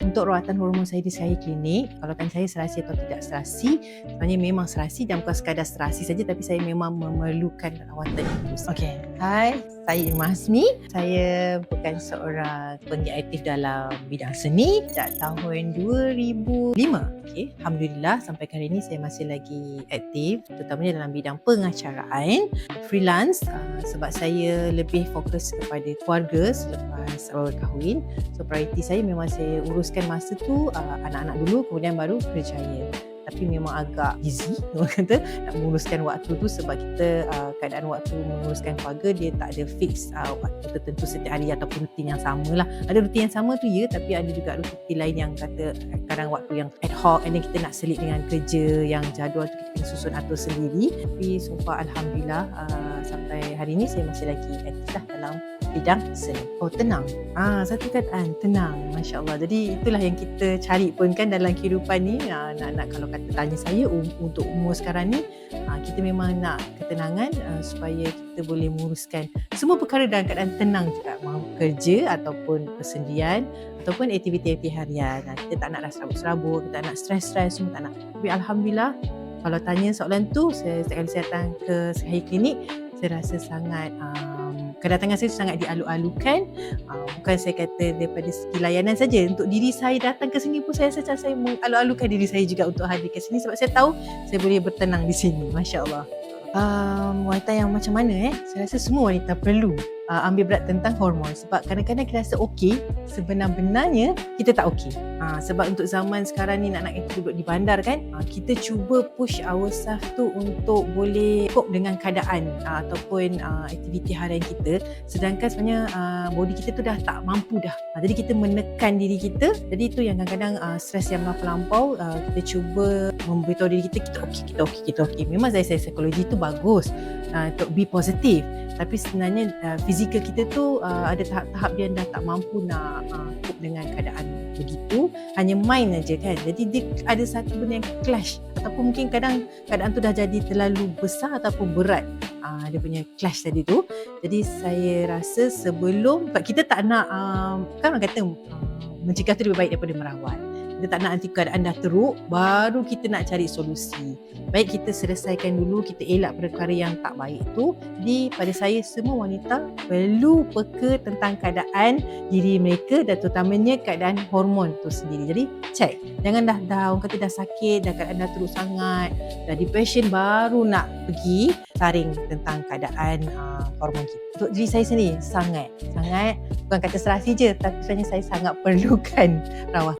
Untuk rawatan hormon saya di Sky Klinik, kalau tanya saya serasi atau tidak serasi, sebenarnya memang serasi dan bukan sekadar serasi saja, tapi saya memang memerlukan rawatan itu. Okey. Hai, saya Irma Hasmi. Saya bukan seorang penggiat aktif dalam bidang seni sejak tahun 2005. Okay. Alhamdulillah sampai hari ini saya masih lagi aktif, terutamanya dalam bidang pengacaraan, freelance, sebab saya lebih fokus kepada keluarga selepas awal kahwin. So priority saya memang saya uruskan masa tu anak-anak dulu, kemudian baru kerjaya. Tapi memang agak busy orang kata nak menguruskan waktu tu, sebab kita keadaan waktu menguruskan keluarga dia tak ada fix waktu tertentu setiap hari ataupun rutin yang sama lah. Ada rutin yang sama tu ya, tapi ada juga rutin lain yang kata kadang waktu yang ad hoc, and then kita nak selit dengan kerja yang jadual tu kita kena susun atur sendiri. Tapi so far Alhamdulillah sampai hari ni saya masih lagi aktif lah dalam bidang seni. Oh, tenang. Satu kataan, tenang. Masya Allah. Jadi itulah yang kita cari pun kan dalam kehidupan ni. Nak kalau kata tanya saya untuk umur sekarang ni, kita memang nak ketenangan supaya kita boleh menguruskan semua perkara dalam keadaan tenang juga. Mahu kerja ataupun persendirian ataupun aktiviti-aktiviti harian. Kita tak nak rasa serabut-serabut, kita tak nak stres-stres, semua tak nak. Tapi Alhamdulillah, kalau tanya soalan tu, setiap kali saya datang ke Sky Klinik, saya rasa sangat kedatangan saya sangat dialu-alukan. Bukan saya kata daripada segi layanan saja, untuk diri saya datang ke sini pun saya rasa saya mengalu-alukan diri saya juga untuk hadir ke sini, sebab saya tahu saya boleh bertenang di sini. Masya Allah. Wanita yang macam mana saya rasa semua wanita perlu ambil berat tentang hormon, sebab kadang-kadang kita rasa okey, sebenar-benarnya kita tak okey. Sebab untuk zaman sekarang ni nak duduk di bandar kan, kita cuba push ourselves tu untuk boleh cope dengan keadaan ataupun aktiviti harian kita, sedangkan sebenarnya body kita tu dah tak mampu dah. Jadi kita menekan diri kita, jadi itu yang kadang-kadang stres yang melampau. Kita cuba memberitahu diri kita kita okey. Memang dari saya psikologi tu bagus untuk be positif, tapi sebenarnya fizikal kita tu ada tahap-tahap dia dah tak mampu nak cope dengan keadaan begitu, hanya main aja kan. Jadi dia ada satu benda yang clash, ataupun mungkin kadang keadaan tu dah jadi terlalu besar ataupun berat, dia punya clash tadi tu. Jadi saya rasa sebelum kita tak nak kan orang kata mencegah tu lebih baik daripada merawat. Kita tak nak nanti keadaan dah teruk baru kita nak cari solusi. Baik kita selesaikan dulu, kita elak perkara yang tak baik tu. Jadi pada saya, semua wanita perlu peka tentang keadaan diri mereka dan terutamanya keadaan hormon tu sendiri. Jadi check, jangan dah orang kata dah sakit, dah keadaan dah teruk sangat, dah depression, baru nak pergi saring tentang keadaan hormon kita. Untuk diri saya sendiri sangat bukan kata serasi je, tapi sebenarnya saya sangat perlukan rawatan.